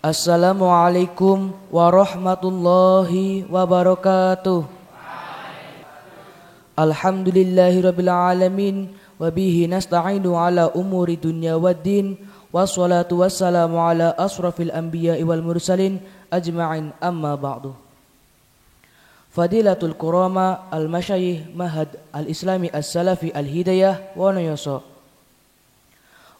Assalamualaikum warahmatullahi wabarakatuh. Alhamdulillahirabbil alamin wa bihi nasta'inu ala umuri dunya waddin wassalatu wassalamu ala asrafil anbiya'i wal mursalin ajma'in amma ba'du. Fadilatul Qurama al-Masyayikh Mahad al-Islami as-Salafi al-Hidayah wa nayasa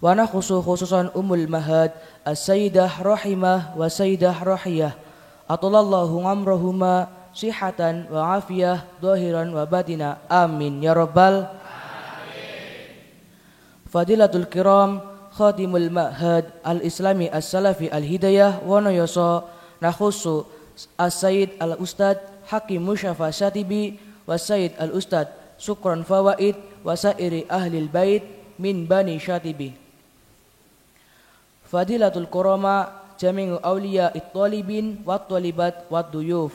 wa nakhusu khususan Ummul Mahad as-Sayyidah Rahimah wa Sayyidah Rahiyah atalallahu amrahuma sihatan wa afiyah zahiran wa batina amin ya rabbal alamin. Fadilatul Kiram Khatimul Mahad al-Islami as-Salafi al-Hidayah wa nayasa nakhusu as-Sayyid al-Ustad Hakim Musyafa Syatibi wa Sayyid al-Ustad Sukran Fawaid wa sairi ahlil bait min bani Syatibi. Fadilatul Qurama Jami'u Awliya It-Talibin Wat-Talibat Wat-Duyuf.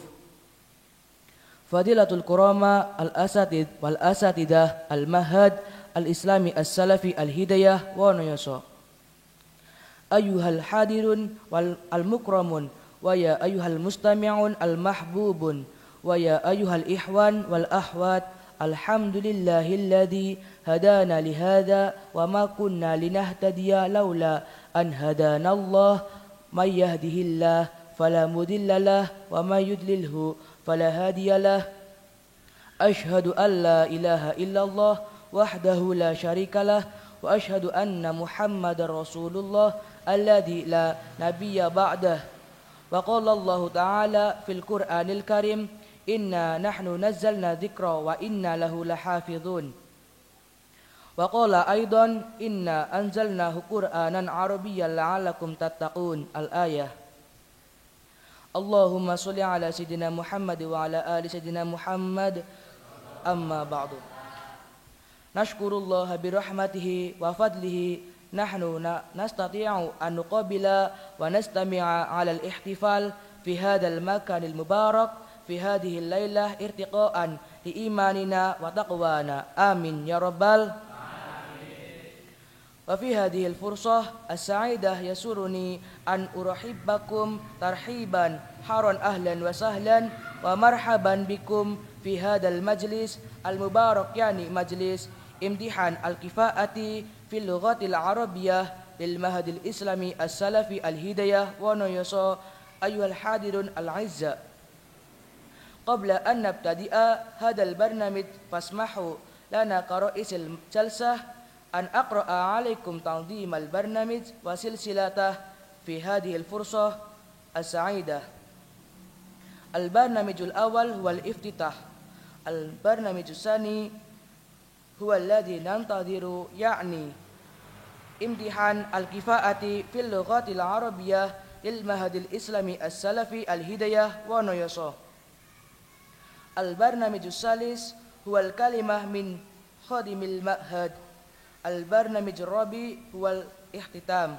Fadilatul Qurama Al-Asatid Wal-Asatidah Al-Mahad Al-Islami As-Salafi Al-Hidayah wa nayasa. Ayyuhal hadirun wal-mukramun wa ya ayyuhal mustami'un al-mahbubun wa ya ayyuhal ihwan wal-ahwat. Alhamdulillahilladzi hadana lihada wa ma kunna linahtadiya laula an hadanallah may yahdihillah fala mudhillalah wa may yudlilhu fala hadiyalah. Ashhadu an la ilaha illallah wahdahu la syarikalah wa ashhadu anna Muhammadar Rasulullah alladzi la nabiyya ba'dah. Wa qala Allah ta'ala fil Qur'anil Karim inna nahnu nazzalna dzikra wa inna lahu lahafizun. Wa qala aidan inna anzalnahu Qur'anan Arabiyyan la'allakum tattaqun. Al-ayah. Allahumma sholli ala sayyidina Muhammad wa ala ali sayyidina Muhammad. Amma ba'du. Nashkurullaha bi rahmatihi wa fadlihi nahnu nastati'u an nuqabila wa nastami'a 'ala al-ihtifal fi hadzal makanil mubarak fi hadhihi al-lailah irtiqaan li imanina wa taqwana amin ya rabbal alamin. Wa fi hadhihi al-fursah as-sa'idah yasuruni an urahibbakum tarhiban haran ahlan wa sahlan wa marhaban bikum fi hadzal majlis al-mubarak yani majlis imtihan al-kifaati fil lughatil arabiyyah lil mahadil islami as-salafi al-hidayah wa nayasa. Ayyuhal hadirun al-'izza, قبل أن نبتدئ هذا البرنامج فاسمحوا لنا كرئيس الجلسة أن أقرأ عليكم تنظيم البرنامج وسلسلته في هذه الفرصة السعيدة. البرنامج الأول هو الافتتاح. البرنامج الثاني هو الذي ننتظر يعني امتحان الكفاءة في اللغات العربية للمعهد الإسلامي السلفي الهداية ونيصة. البرنامج الثالث هو الكلمة من خادم المعهد. البرنامج الرابع هو الاختتام.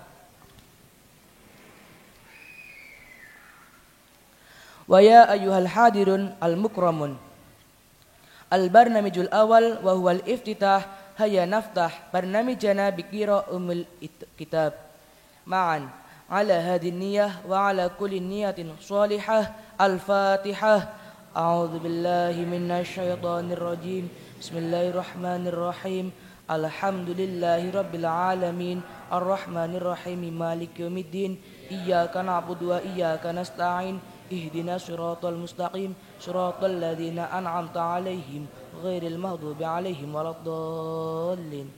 ويا أيها الحاضرون المكرمون، البرنامج الأول وهو الافتتاح. هيا نفتح برنامجنا بقراءة الكتاب معا على هذه النية وعلى كل نية صالحة. الفاتحة. أعوذ بالله من الشيطان الرجيم. بسم الله الرحمن الرحيم. الحمد لله رب العالمين الرحمن الرحيم مالك يوم الدين إياك نعبد وإياك نستعين اهدنا الصراط المستقيم صراط الذين أنعمت عليهم غير المغضوب عليهم ولا الضالين.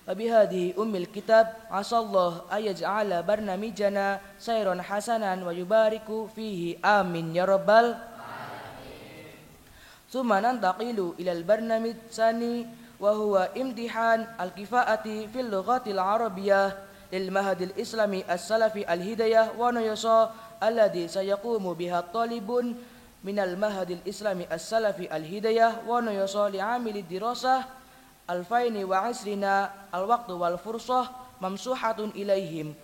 وبهذه الكتاب عسى الله أن يجعل برنامجنا سيرا حسنا ويبارك فيه آمين يا رب العالمين. ثم ننتقل إلى البرنامج الثاني وهو امتحان الكفاءة في اللغات العربية للمعهد الإسلامي السلفي الهداية ونيصا الذي سيقوم بها الطالب من المعهد الإسلامي السلفي الهداية ونيصا لعامل الدراسة 2020. الوقت والفرصة ممسوحة إليهم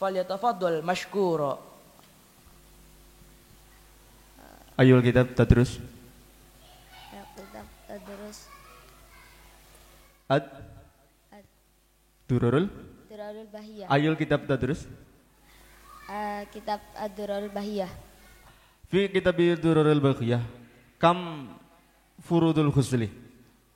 فليتفضل مشكورا. أيها الكتاب تدرس Durarul Bahiyah. Ayul kitab tadrus. kitab Ad-Durarul Bahiyah. Fi kitab Durarul Bahiyah kam furudul ghusli?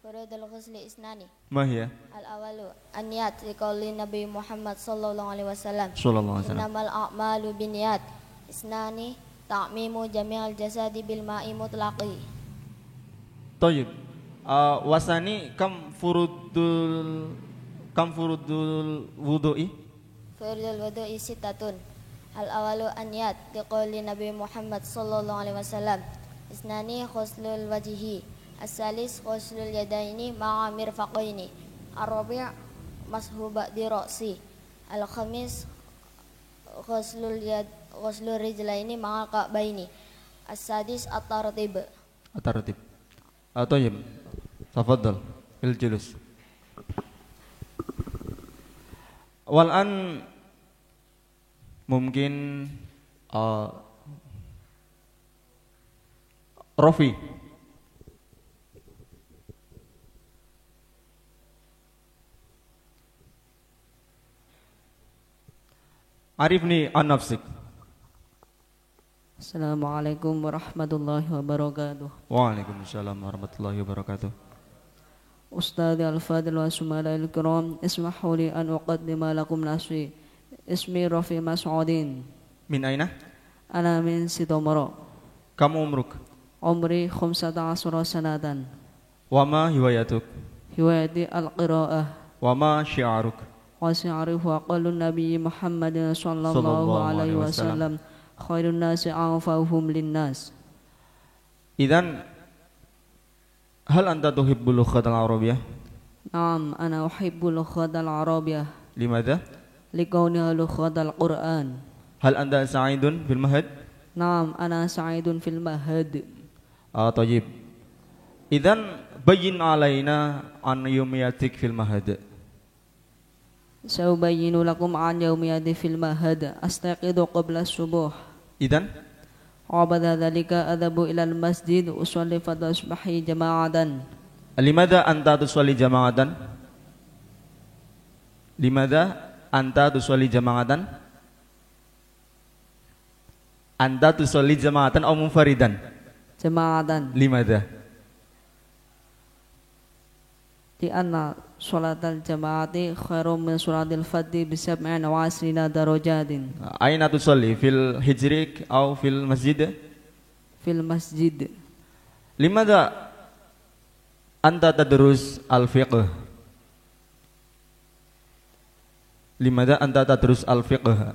Furudul ghusli isnani. Ma hiya? Al-awalu an-niyat liqauli Nabi Muhammad sallallahu alaihi wasallam. Sallallahu alaihi wasallam. Innamal a'malu binniyat. Isnani ta'mimu jami'al jasadi bil ma'i mutlaqi. Thayyib. Wasani kam furudul wudu'i? Furudul wudu'i sittatun. Al-awalu an-niyat liqauli Nabi Muhammad sallallahu alaihi wasallam. Isnani ghuslul wajhi. As-salis ghuslul yadaini ma'a mirfaqaini. Ar-rabi' mashu ba'di ra'si. Al-khamis ghuslul rijlaini ma'a ka'baini. As-sadis at-tartib. At-tartib. Thayyib. Tafadhal fil julus. Wal an mungkin Rafi. Arifni an nafsik. Assalamualaikum warahmatullahi wabarakatuh. Waalaikumsalam warahmatullahi wabarakatuh. Ustadz al-Fadil wa sumala al-kiram, ismahu li an uqaddima lakum nafsi. Ismi Rafi Mas'udin. Min aina? Ana min Sitomoro. Kam umruk? Umri 15 sanatan. Wa ma hiwayatuk? Hiwayati al-qira'ah. Wa ma syi'aruk? Wa si'arifu aqalun Nabi Muhammad sallallahu alaihi wasallam. Khairun nasi anfa'uhum linnas. Idzan hal anta tuhibbul lughatal arabiyyah? Naam, ana uhibbu lughatal arabiyyah. Limadha? Likauniha lughatal Qur'an. Hal anta sa'idun fil mahad? Naam, ana sa'idun fil mahad. Thayyib. Idzan bayyin alaina an yawmiyatik fil mahad. Saubayyinu lakum an yawmiyati fil mahad. Astaqidu qabla subuh. Idzan Wabada dhalika adhabu ilal masjid usalli fadha asbahi jama'atan. Limadha anta tusalli jama'atan? Limadha anta tusalli jama'atan? Anta tusalli jama'atan aw munfaridan? Jama'atan. Limadha? Di anna sholatal jama'ati khairum min sholatil fadhi bisab'in wa asrina darajatin. Aina tusalli fil hijrik aw fil masjid? Fil masjid. Limadha anta tadrus al-fiqh? Limadha anta tadrus al-fiqh?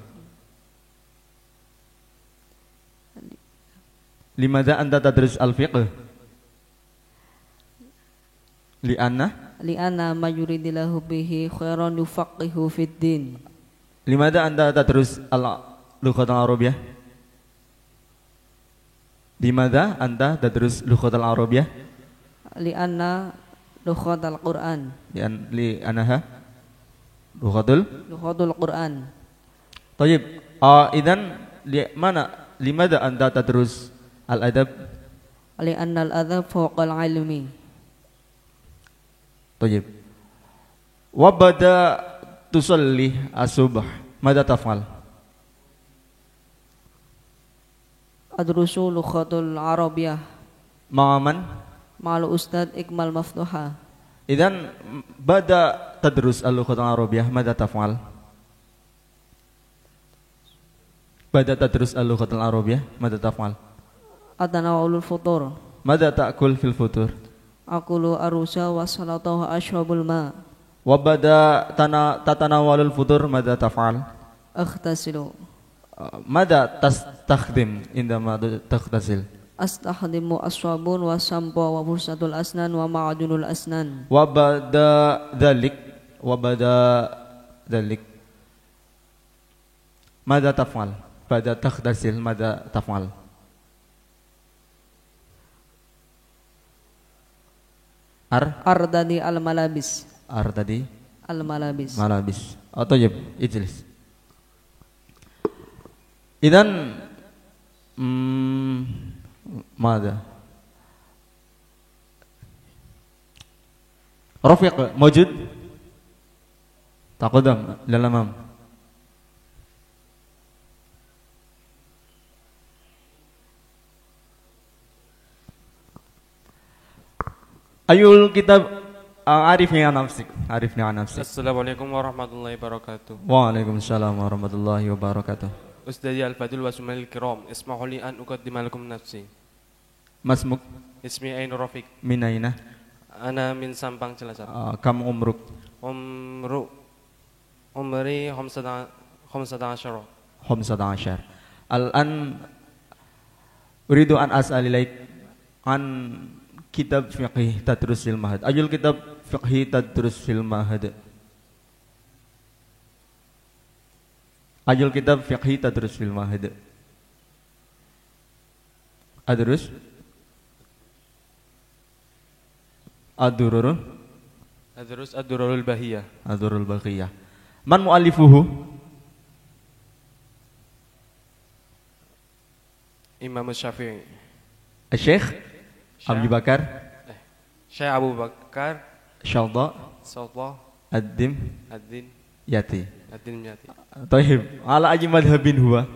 Limadha anta tadrus al-fiqh? Li'anna ma yuridillahu bihi khairan yufaqihu fid din. Limadha anta tadrus al-lughatal arabiyyah? Limadha anta tadrus lughatal arabiyyah? Li'anna lughatal Qur'an. Li'annaha lughatul Qur'an. Thayyib. Idzan limadha anta tadrus al-adab? Li'anna al-adab fawqa al-ilmi. Thayyib. Wa bada tusalli as-subh, madza taf'al? Adrusu lughatul arabiyyah. Ma'aman? Ma'al Ustad Ikmal Maftuha. Idzan bada tadrus al-lughatul arabiyyah, madza taf'al? Bada tadrus al-lughatul arabiyyah, madza taf'al? Atanawulul futur. Madza ta'kul fil futur? Aqulu arusa wa salatahu ashrabul ma. Wa bada tatanawalul futur, madza taf'al? Aghtasilu. Madza tastakhdim indama taghtasil? Astakhdimu aswabun wa sampo wa fursatul asnan wa ma'adunul asnan. Wa bada dhalik madza taf'al? Bada taghtasil, madza taf'al? Ardadi al-malabis. Ardadi al-malabis. Malabis. Thayyib, ijlis. Idzan madza? Rafiq mawjud? Taqaddam lil amam. Ayul kitab arifni an nafsik. Arifni an nafsik. Assalamualaikum warahmatullahi wabarakatuh. Waalaikumsalam warahmatullahi wabarakatuh. Ustadz Al-Fadil wa Sumalil Kiram, ismahu li an uqaddima lakum nafsi. Masmuk Ismi Ainur Rafiq. min aina? Ana min Sampang Cilacap. Kam umruk? Umri khamsata asyara. 15. Al-an uridu an as'al ilaik an kitab fiqh tadrus fil mahad. Ayul kitab fiqh tadrus fil mahad. Ayul kitab fiqh tadrus fil mahad. Adrus Ad-Dururul Adrus Ad-Durarul Bahiyah. Ad-Durrul Baqiyah. Man mu'allifuhu? Imam Syafi'i. Syekh Abu Bakar Syekh Abu Bakar Syalda Sallallahu Ad-Dim Ad-Din Yati. Ad-Din Yati. Tayyib. Ala ayi madhabin huwa?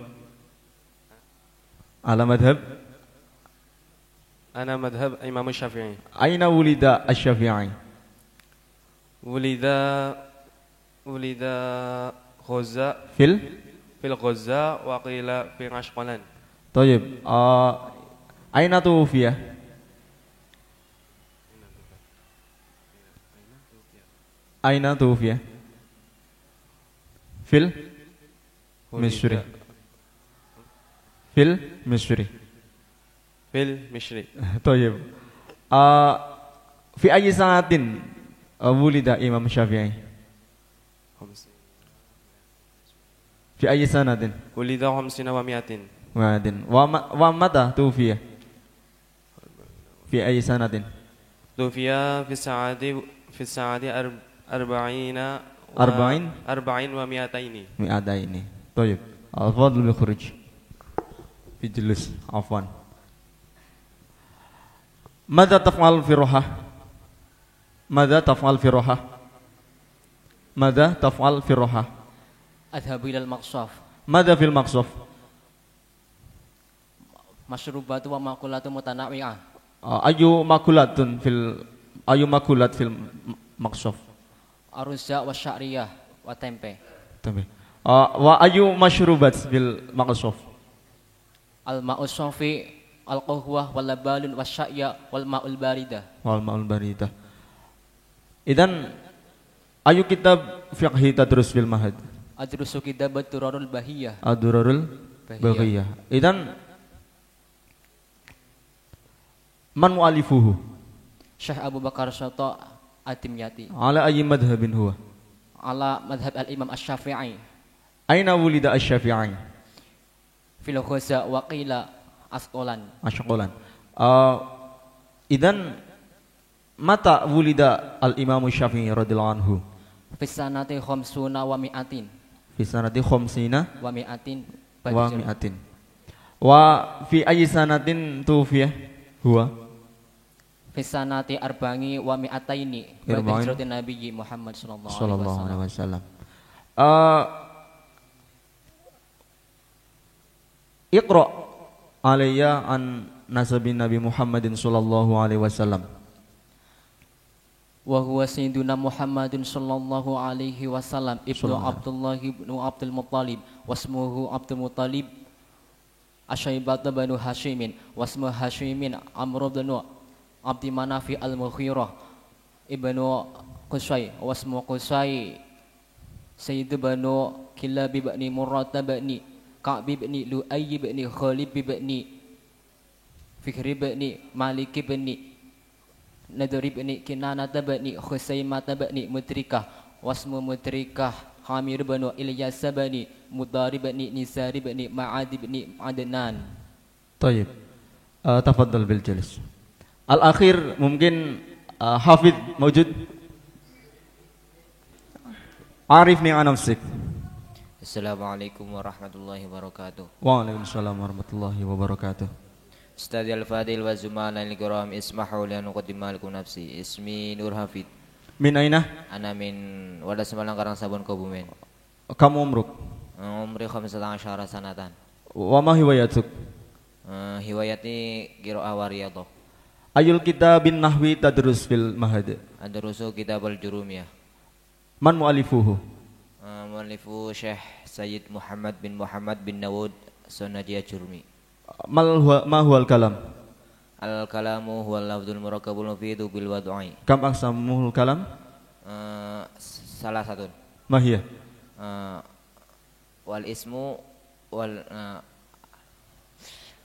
Ala madhab? Ana madhab Imam Syafi'i. Aina wulida asy-Syafi'i? Wulida Ghaza Fil? fil Ghaza wa qila fi Ashqalan. Tayyib. Aina tuwfiya? Aina tuwfiya? Fil? Misri. Fil Misri. Fil Mishri. Tayyib. Fi ayyi sanatin wulida Imam Syafi'i? Fi ayyi sanatin? Wulida khamsina wa mi'atin. Wadin. Wa mata tuwfiya? Fi ayyi sanatin? Tufiya fi saati arba'ina Arba'in? arba'in wa mi'ataini. Mi'adaini. Tayyib. Al-fadl bil khuruj. Fi julus. Afwan. Mada taf'al fi rohah? Mada taf'al fi rohah? Mada taf'al fi rohah? Adhabu ilal maqsaf. Mada fil maqsaf? Masyrubatu wa makulatu mutanawi'ah. Ayu makulat fil maqsaf? Aruzza wa sya'riyah wa tempe. Tabi. Wa ayu masyrubat fil maqsaf? Al-ma'u sofi, al-qahwah, wal labalun, wa sya'ya, wal ma'ul baridah. Wal ma'ul baridah. Idan ayu kitab fiqhi tadrus fil mahad? Adrusu kitab ad-durarul bahiyah. Ad-Durrul Baqiyah. Idan man mu'alifuhu? Syekh Abu Bakar Syata Ad-Dimyati. Ala ayyi madhabin huwa? Ala madhab al-Imam Asy-Syafi'i. Aina wulida asy-Syafi'i? Fil Ghaza wa qila Asqalan. Ashqalan. Idan mata wulida al-Imam Syafi'i radhiyallahu anhu? Fi sanati khamsuna wa mi'atin. Fi sanati khamsina Wa mi'atin. wa mi'atin. Wa fi ayyi sanatin tufiya huwa? Fi sanati arbangi wa mi'ataini. Arba'in. Ba'da hijratin Nabi Muhammad sallallahu alaihi wasallam. Iqra alayya an nasabin Nabi Muhammadin sallallahu alaihi wasallam. Wa huwa sayyiduna Muhammadin sallallahu alaihi wasallam ibnu Abdullah ibnu Abdul Muttalib wasmuhu Abdul Muttalib Asyaibah banu Hashimin wasmu Hashimin Amr bin Abdi Manafi al-Mughirah ibnu Qusay wasmu Qusay Sayyid banu Kilab bin Murrah bin Ka'b bin Lu'ay bin Khalid bin Fikri bin Malik bin Nadri bin Kinanah bin Khusaimah bin Mudrikah wasmu Mudrikah Hamir bin Ilyas bin Mudarib bin Nizari bin Ma'ad bin Adnan. Tayyib. Tafaddal bil jalis. Al-akhir mungkin Hafid mawjud? Arifni an nafsik. Assalamualaikum warahmatullahi wabarakatuh. Waalaikumsalam warahmatullahi wabarakatuh. Ustadz Al-Fadil wa Zumana al-Kiram, ismahu li an uqaddima lakum nafsi. Ismi Nur Hafid. Min aina? Ana min Wadas Malang Karangsabon Kebumen. Kamu umruk? Umri 15 sanatan. Wa ma hiwayatuk? Hiwayati qira'ah wa riyadhah. Ayul kitabin nahwi tadrus fil mahad. Adrusu kitab al-jurumiyah. Man mu'alifuhu? Mu'allifu Syekh Sayyid Muhammad bin Nawud Sunnaji Jurmi. Ma huwal kalam? Al-kalamu huwal lafdul murakkabul mufidu bil wad'i. Kam aqsamul kalam? Salah satu. Ma hiya? Wal ismu wal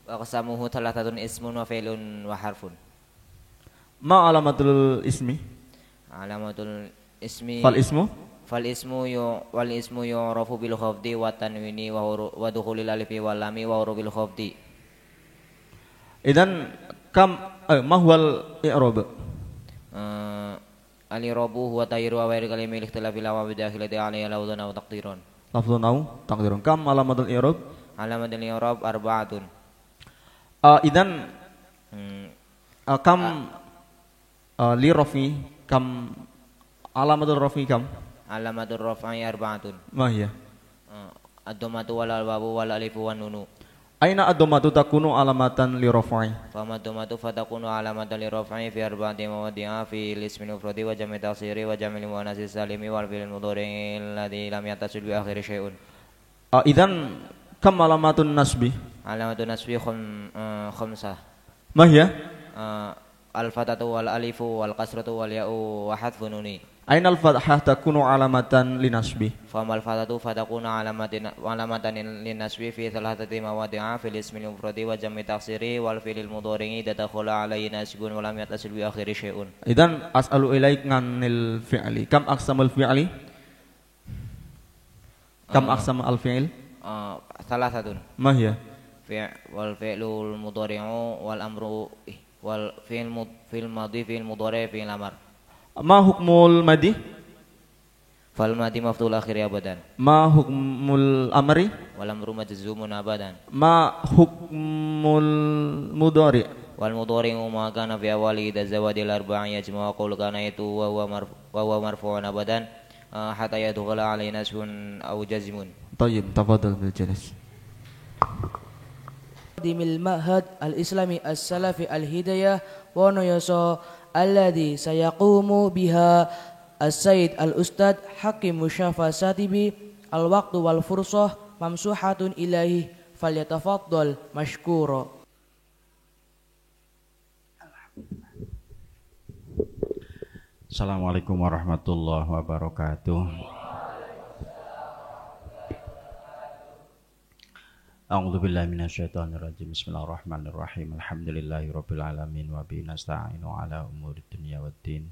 wa qasamuhu thalathatun ismun wa fi'lun wa harfun. Ma alamatul ismi? Alamatul ismi Fal ismu? wal ismu yu'rafu bil khafdi wa tanwini wa dukhulil alifi wal lami wa bil khafdi. Idan kam ma huwal i'rab? Al-i'rabu huwa tayyiru wa ghairu kalimi ikhtilafi lawa bidakhilati alayhi lawdhan aw taqdirun. Lafzun aw taqdirun. Kam alamatul i'rab? Alamatul i'rab arba'atun. Idan kam li rafi kam alamatul rafi kam? Alamatul raf'i arba'atun. Ma hiya? Ad-dhammatu wal wawu wal alifu wan nunu. Aina ad-dhammatu takunu alamatan li raf'i? Fama ad-dhammatu fatakunu alamatan li raf'i fi arba'ati mawadi'a fi ismil mufradi wa jam'i taksiri wa jam'il muannatsi salimi wal fi'il mudhari' alladhi lam yattasil bi akhiri syai'un. Idan kam alamatun nasbi? Alamatun nasbi khamsah. Ma hiya? Al-fatatu wal alifu wal kasratu wal ya'u wa hadfun nuni. Aina al-fathah takunu alamatan li nasbi? Famal fatatu fatakuna alamatan lin nasbi fi thalathati mawadi'a fil ismil mufradi wa jam'i taksiri wal fi'il mudhari'i tadakhula alayhi nasbun wa lam yattasil bi akhiri syai'un. Idan as'alu ilaik nganil fi'li. Kam aqsamul fi'li? Kam aqsam al-fi'l? Thalathatun. Ma hiya? Wal fi'lul mudhari'u wal amru wal fi'il madhi fi'il mudhari' fi'il amr. Ma hukmul madi? Fal madi maftul akhiri abadan. Ma hukmul amri? Wal amru majzumun abadan. Ma hukmul mudhari? Wal mudhari ma kana fi awali idza zawadil arba'i yajma'u qaul kana itu wa huwa marfu'un abadan hatta yadkhula alayhi nasbun aw jazmun. Tayyib, tafadhal bil jalis. Dimil Ma'had Al-Islami As-Salafi Al-Hidayah wa Noyoso alladhi sayaqumu biha As-Sayyid Al-Ustad Hakim Musyafa Satibi al-waqtu wal fursah mamsuhatun ilahi falyatafaddal mashkura. Assalamualaikum warahmatullahi wabarakatuh. A'udzu billahi minasyaitonir rajim. Bismillahirrahmanirrahim. Alhamdulillahirabbil alamin wa bihi nasta'inu ala umurid dunya waddin.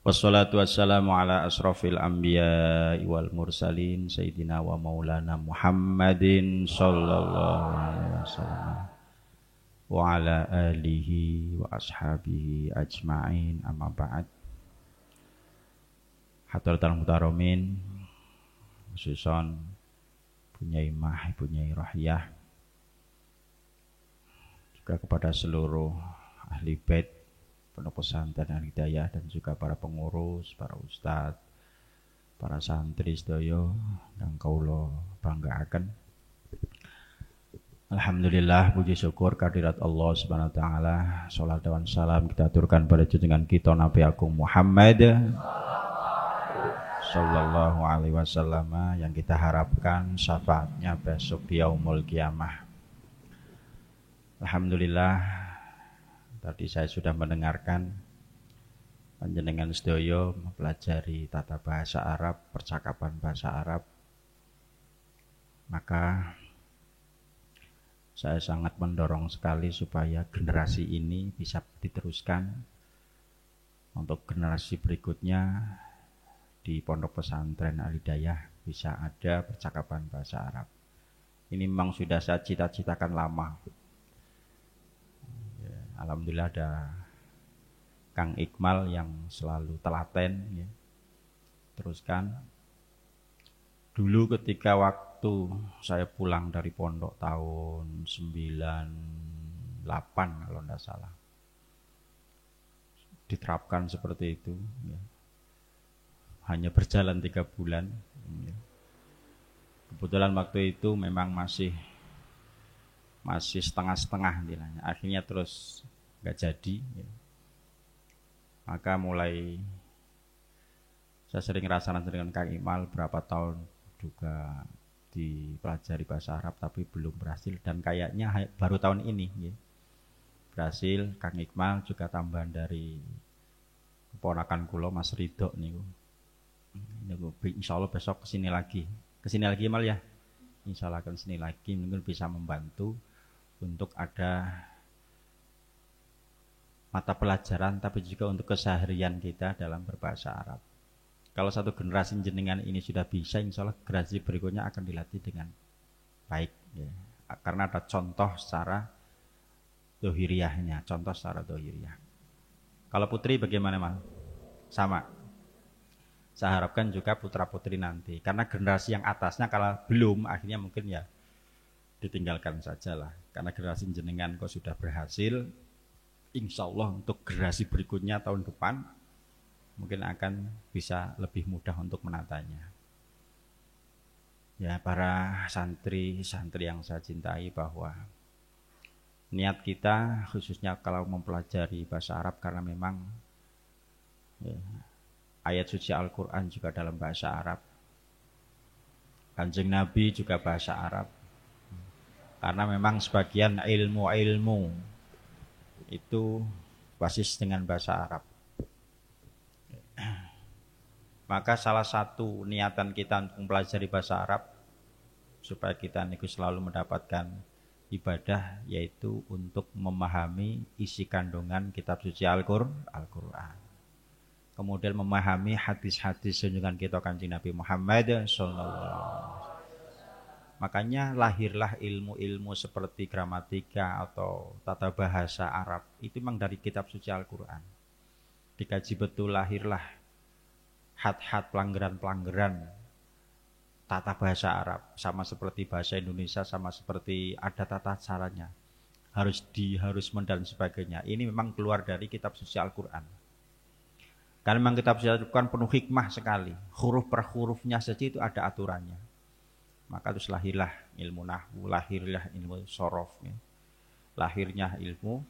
Wassalatu wassalamu ala asrofil anbiya'i wal mursalin sayyidina wa maulana Muhammadin sallallahu alaihi wasallam wa ala alihi wa ashabihi ajma'in, amma ba'd. Hadratul muhtaramin, khususon Punyai Mah, Punyai Rohiyah, juga kepada seluruh ahli bait pondok pesantren Al-Hidayah dan juga para pengurus, para ustadz, para santri sedaya yang kaula banggakan. Alhamdulillah, puji syukur kehadirat Allah Subhanahu wa taala. Shalawat dan salam kita aturkan pada junjungan kita Nabi Agung Muhammad sallallahu alaihi wasallam yang kita harapkan syafaatnya besok di yaumul kiamah. Alhamdulillah, tadi saya sudah mendengarkan panjenengan sedaya mempelajari tata bahasa Arab, percakapan bahasa Arab. Maka saya sangat mendorong sekali supaya generasi ini bisa diteruskan untuk generasi berikutnya. Di pondok pesantren Al-Hidayah bisa ada percakapan bahasa Arab. Ini memang sudah saya cita-citakan lama. Ya, alhamdulillah ada Kang Iqmal yang selalu telaten, ya. Teruskan. Dulu ketika waktu saya pulang dari pondok tahun 98 kalau tidak salah, diterapkan seperti itu, ya. Hanya berjalan 3 bulan. Kebetulan waktu itu memang masih setengah-setengah nilainya. Akhirnya terus nggak jadi. Ya. Maka mulai saya sering rasakan dengan Kang Iqmal berapa tahun juga dipelajari bahasa Arab tapi belum berhasil, dan kayaknya baru tahun ini ya, berhasil. Kang Iqmal juga tambahan dari keponakan kula Mas Ridho niku. Insya Allah besok kesini lagi Mal ya. Insya Allah akan kesini lagi, mungkin bisa membantu untuk ada mata pelajaran tapi juga untuk keseharian kita dalam berbahasa Arab. Kalau satu generasi jenengan ini sudah bisa, insya Allah generasi berikutnya akan dilatih dengan baik ya. Karena ada contoh secara dohiriyahnya, contoh secara dohiriyah. Kalau putri bagaimana Mal? Sama. Saya harapkan juga putra-putri nanti, karena generasi yang atasnya kalau belum, akhirnya mungkin ya ditinggalkan saja lah. Karena generasi jenengan kok sudah berhasil, insya Allah untuk generasi berikutnya tahun depan mungkin akan bisa lebih mudah untuk menatanya. Ya, para santri-santri yang saya cintai, bahwa niat kita khususnya kalau mempelajari bahasa Arab, karena memang ya, ayat suci Al-Quran juga dalam bahasa Arab, Kanjeng Nabi juga bahasa Arab, karena memang sebagian ilmu-ilmu itu basis dengan bahasa Arab. Maka salah satu niatan kita untuk mempelajari bahasa Arab supaya kita niku selalu mendapatkan ibadah, yaitu untuk memahami isi kandungan kitab suci Al-Quran. Kemudian memahami hadis-hadis junjungan kita Kanjeng Nabi Muhammad sallallahu. Makanya lahirlah ilmu-ilmu seperti gramatika atau tata bahasa Arab itu memang dari kitab suci Al-Quran. Dikaji betul, lahirlah had-had, pelanggaran-pelanggaran tata bahasa Arab, sama seperti bahasa Indonesia, sama seperti ada tata caranya, harus dan sebagainya. Ini memang keluar dari kitab suci Al-Quran. Karena memang kitab suci Al-Quran penuh hikmah sekali, huruf per hurufnya saja itu ada aturannya. Maka terus lahirlah ilmu nahwu, lahirlah ilmu sorof, ya. Lahirnya ilmu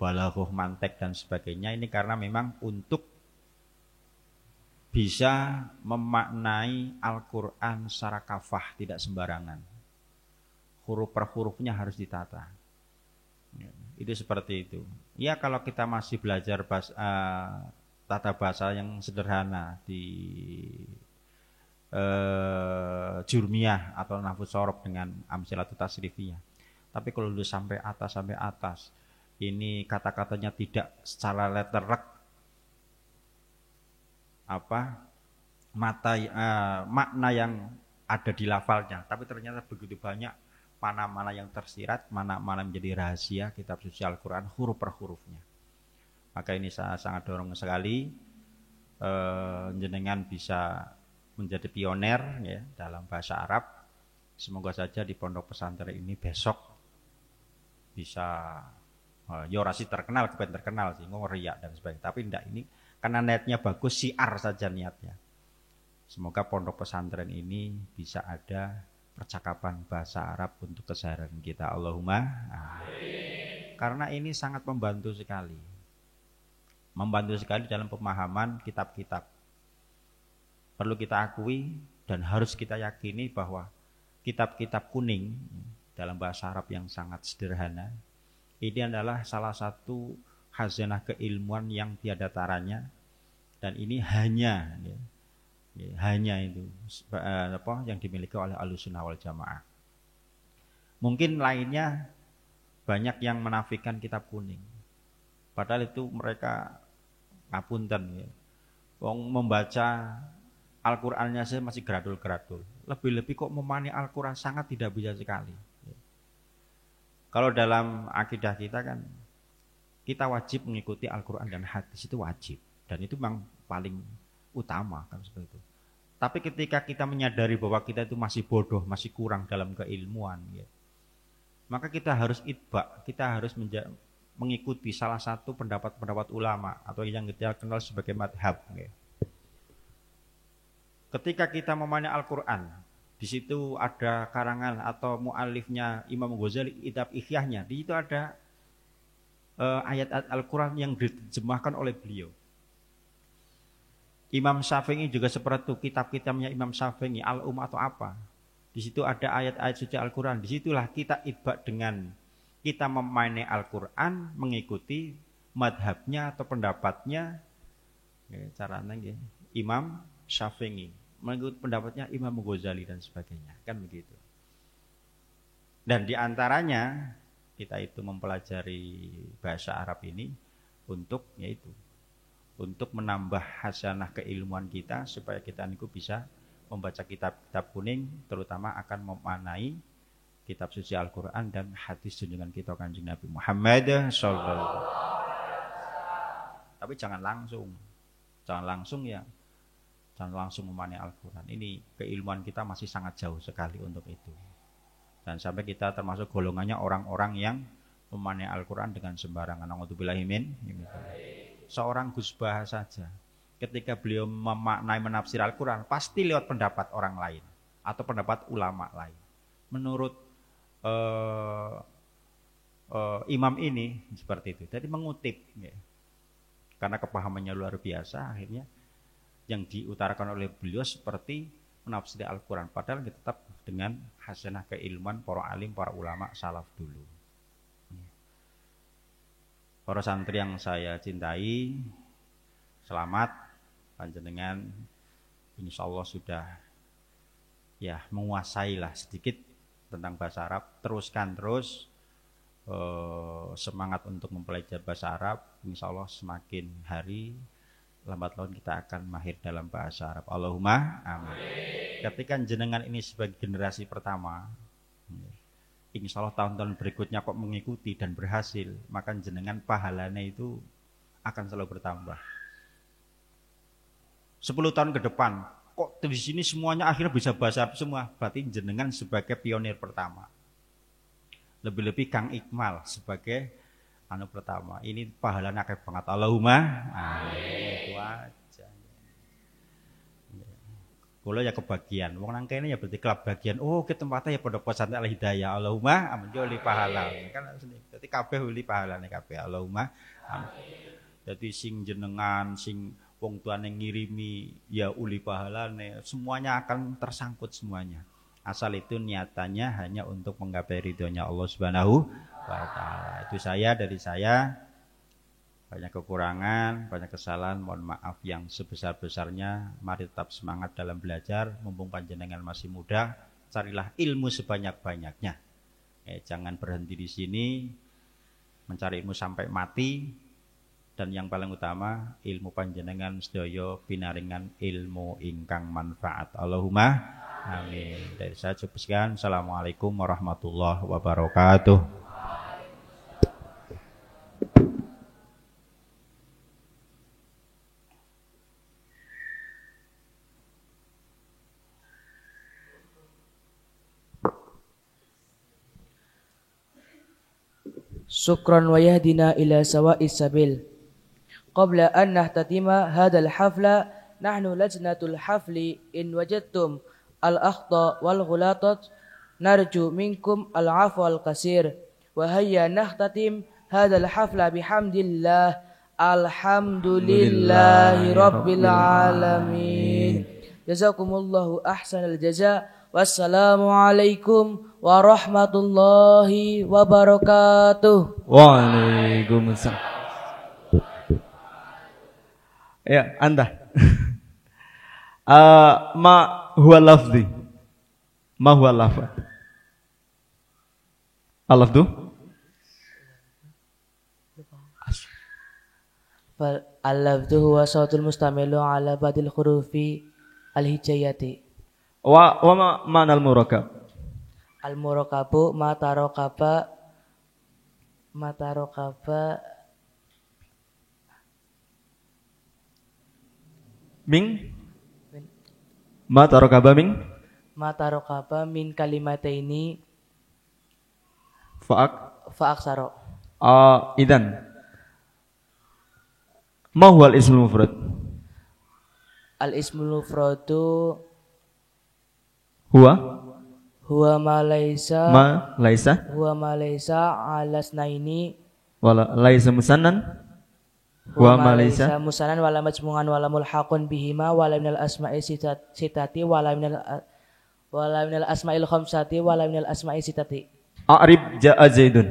balaghah, mantek dan sebagainya. Ini karena memang untuk bisa memaknai Al-Quran secara kafah, tidak sembarangan. Huruf per hurufnya harus ditata. Itu seperti itu. Ya, kalau kita masih belajar tata bahasa yang sederhana di Jurmiyah atau Nahwu Shorof dengan Amsilatut Tasrifiyah. Tapi kalau dulu sampai atas, ini kata-katanya tidak secara letterlek makna yang ada di lafalnya, tapi ternyata begitu banyak mana-mana yang tersirat, mana-mana menjadi rahasia kitab suci Al-Quran huruf per hurufnya. Maka ini saya sangat dorong sekali jenengan bisa menjadi pioner ya dalam bahasa Arab. Semoga saja di pondok pesantren ini besok bisa yorasi terkenal, kepen terkenal sih, ngoriak dan sebagainya. Tapi tidak, ini karena niatnya bagus, siar saja niatnya. Semoga pondok pesantren ini bisa ada percakapan bahasa Arab untuk keseharian kita. Allahumma amin. Karena ini sangat membantu sekali dalam pemahaman kitab-kitab. Perlu kita akui dan harus kita yakini bahwa kitab-kitab kuning dalam bahasa Arab yang sangat sederhana ini adalah salah satu khazanah keilmuan yang tiada taranya, dan ini hanya itu yang dimiliki oleh Ahlussunnah wal Jamaah. Mungkin lainnya banyak yang menafikan kitab kuning, padahal itu mereka ngapunten ya. Wong membaca Al-Qur'annya saja masih gradul-gradul. Lebih-lebih kok memahami Al-Qur'an sangat tidak bisa sekali. Kalau dalam akidah kita kan kita wajib mengikuti Al-Qur'an dan hadis, itu wajib, dan itu memang paling utama kan seperti itu. Tapi ketika kita menyadari bahwa kita itu masih bodoh, masih kurang dalam keilmuan ya, maka kita harus itba, kita harus mengikuti salah satu pendapat-pendapat ulama atau yang kita kenal sebagai madhab. Ketika kita memahami Al-Quran, di situ ada karangan atau mu'alifnya Imam Ghazali, kitab Ihyahnya, di situ ada ayat-ayat Al-Quran yang diterjemahkan oleh beliau. Imam Syafi'i juga seperti itu, kitab-kitabnya Imam Syafi'i, Al-Umm atau apa. Di situ ada ayat-ayat suci Al-Quran. Disitulah kita ibak dengan kita memahami Al-Quran, mengikuti madhabnya atau pendapatnya, caranya Imam Syafi'i, mengikuti pendapatnya Imam Ghazali dan sebagainya, kan begitu. Dan diantaranya kita itu mempelajari bahasa Arab ini untuk untuk menambah hasanah keilmuan kita supaya kita niku bisa membaca kitab-kitab kuning, terutama akan memaknai kitab suci Al-Quran dan hadis junjungan kita Kanjeng Nabi Muhammad sallallahu. Tapi jangan langsung ya. Jangan langsung memahami Al-Quran. Ini keilmuan kita masih sangat jauh sekali untuk itu. Dan sampai kita termasuk golongannya orang-orang yang memahami Al-Quran dengan sembarangan. Na'udzubillahi min. Seorang Gus Bah saja, ketika beliau memaknai menafsir Al-Quran, pasti lewat pendapat orang lain atau pendapat ulama lain. Menurut imam ini seperti itu. Jadi mengutip, ya. Karena kepahamannya luar biasa, akhirnya yang diutarakan oleh beliau seperti menafsir Al-Quran, padahal tetap dengan hasanah keilmuan para alim, para ulama salaf dulu. Para santri yang saya cintai, selamat, panjenengan insyaallah sudah ya menguasailah sedikit tentang bahasa Arab. Teruskan terus semangat untuk mempelajari bahasa Arab, insyaallah semakin hari lambat laun kita akan mahir dalam bahasa Arab. Allahumma amin. Ketika jenengan ini sebagai generasi pertama, insya Allah tahun-tahun berikutnya kok mengikuti dan berhasil, maka jenengan pahalanya itu akan selalu bertambah. 10 tahun ke depan, kok di sini semuanya akhirnya bisa bahasa Arab semua, berarti jenengan sebagai pionir pertama. Lebih-lebih Kang Iqmal sebagai pertama. Ini pahalanya akeh banget. Allahumma amin. Itu aja. Kula ya kebagian. Wong nang kene ya berarti kebagian. Oh, ke tempatnya ya pondok pesantren Al Hidayah. Allahumma amin yo li pahala. Kan dadi kabeh li pahalane kabeh. Allahumma amin. Dadi sing jenengan sing wong tuane ngirimi ya uli pahalane, semuanya akan tersangkut semuanya. Asal itu niatannya hanya untuk menggapai ridhonya Allah Subhanahu wa ta'ala. Itu dari saya banyak kekurangan, banyak kesalahan, mohon maaf yang sebesar-besarnya. Mari tetap semangat dalam belajar, mumpung panjenengan masih muda, carilah ilmu sebanyak-banyaknya. Jangan berhenti di sini, mencari ilmu sampai mati. Dan yang paling utama, ilmu panjenengan sedaya pinaringan ilmu ingkang manfaat. Allahumma amin. Dari saya cukup sekian. Assalamualaikum warahmatullahi wabarakatuh. Syukran wa yahdina ila sawa'is sabil. Qabla an nahtatima hadal hafla, nahnu lajnatul hafli in wajadtum al-akhta wal ghulatat narju minkum al-'afwa al-qasir. Wa hayya nahtatim hadal hafla bihamdillah. Alhamdulillahi rabbil alamin. Jazakumullahu ahsanal jaza. Wassalamualaikum warahmatullahi wabarakatuh. Waalaikumsalam. Ya, Anda. Ma huwa lafzi? Ma huwa lafz? Al-lafzu? Al-lafzu huwa sautul mustamilu ala badil hurufi al-hijaiyati. Wa ma'na al-murakab? Al-murakabu matarokaba Ming? Matarokaba ming? Matarokaba min kalimataini fa'aksaro. Idan ma huwa al-ismul mufrad? Al-ismul mufradu Huwa ma laisa ma laisa alasnaini wala laisa musannan wa ma laisa musanan wala majmu'an wala mulhaqun bihima wala minal asma'i sitati wala minal asma'il khamsati wala minal asma'i sitati. a'rib jaa zaidun.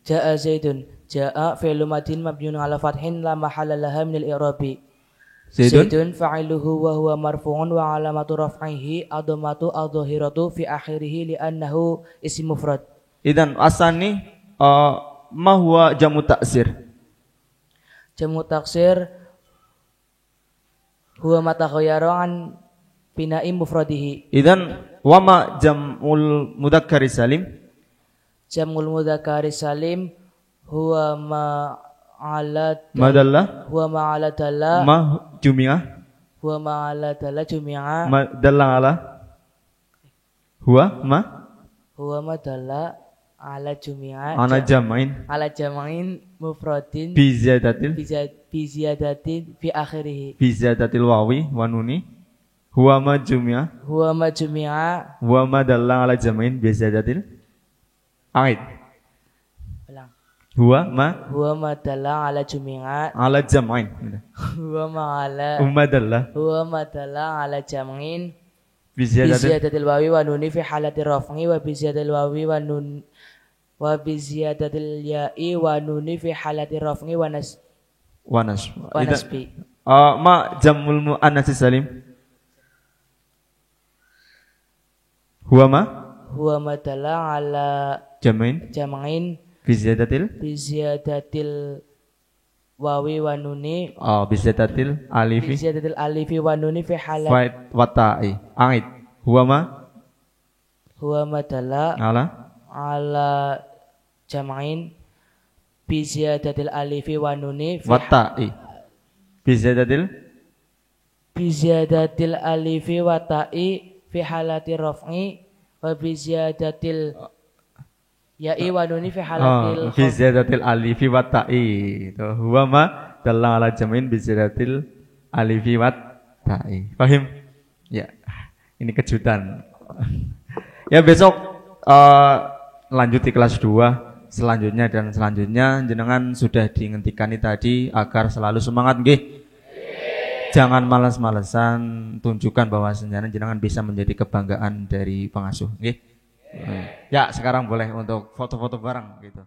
Jaa zaidun. Jaa fi'lu madin mabniun ala fathin la mahalla laha minal i'rabi. Zaidun fa'iluhu wa huwa marfu'un wa alamatu raf'ihi adhamatu adh-dhahiratu fi akhirih li'annahu ism mufrad. Idan asani ma huwa jamu taksir? Jamu taksir huwa ma taghayyara an bina'i mufradihi. Idan wa ma jamul mudzakkari salim? Jamul mudzakkari salim huwa ma ala madalla huwa ma ala dalla ma jumi'ah huwa ma ala dalla jumi'a ma dalla ala huwa ma dalla ala jumi'a ana jam'in mufradin bi ziyadatin fi akhirih bi ziyadatil wawi wa nuni huwa ma jumi'ah huwa ma dalla ala jam'in bi ziyadatil a'id huwa ma dalla ala jumi'a ala jam'in huwa ma dalla ala jam'in bi ziyadatil wawi wa nuni fi halati raf'i wa bi ziyadatil wawi wa nun wa bi ziyadatil ya'i wa nuni fi halati raf'i wa nasbi. Ma jamul muannas salim? Huwa ma dalla ala jam'in bi ziyadatil wawi wa nuni bi ziyadatil alifi wa nuni fi halat wa ta'i a'id huwa ma dalla ala jam'in bi ziyadatil alifi wa nuni wa ta'i bi ziyadatil alifi wa ta'i fi halati raf'i wa bi ziyadatil ya'i wa nuni fi halatil fi ziyadatil alifi wa ta'i itu huwa ma dalla ala jam'in bi ziyadatil alifi wa ta'i. Paham? Ya. Ini kejutan. Ya besok lanjut di kelas 2 selanjutnya dan selanjutnya jenengan sudah dihentikan tadi agar selalu semangat nggih. Jangan malas-malesan, tunjukkan bahwa jenengan bisa menjadi kebanggaan dari pengasuh nggih. Ya, sekarang boleh untuk foto-foto bareng gitu.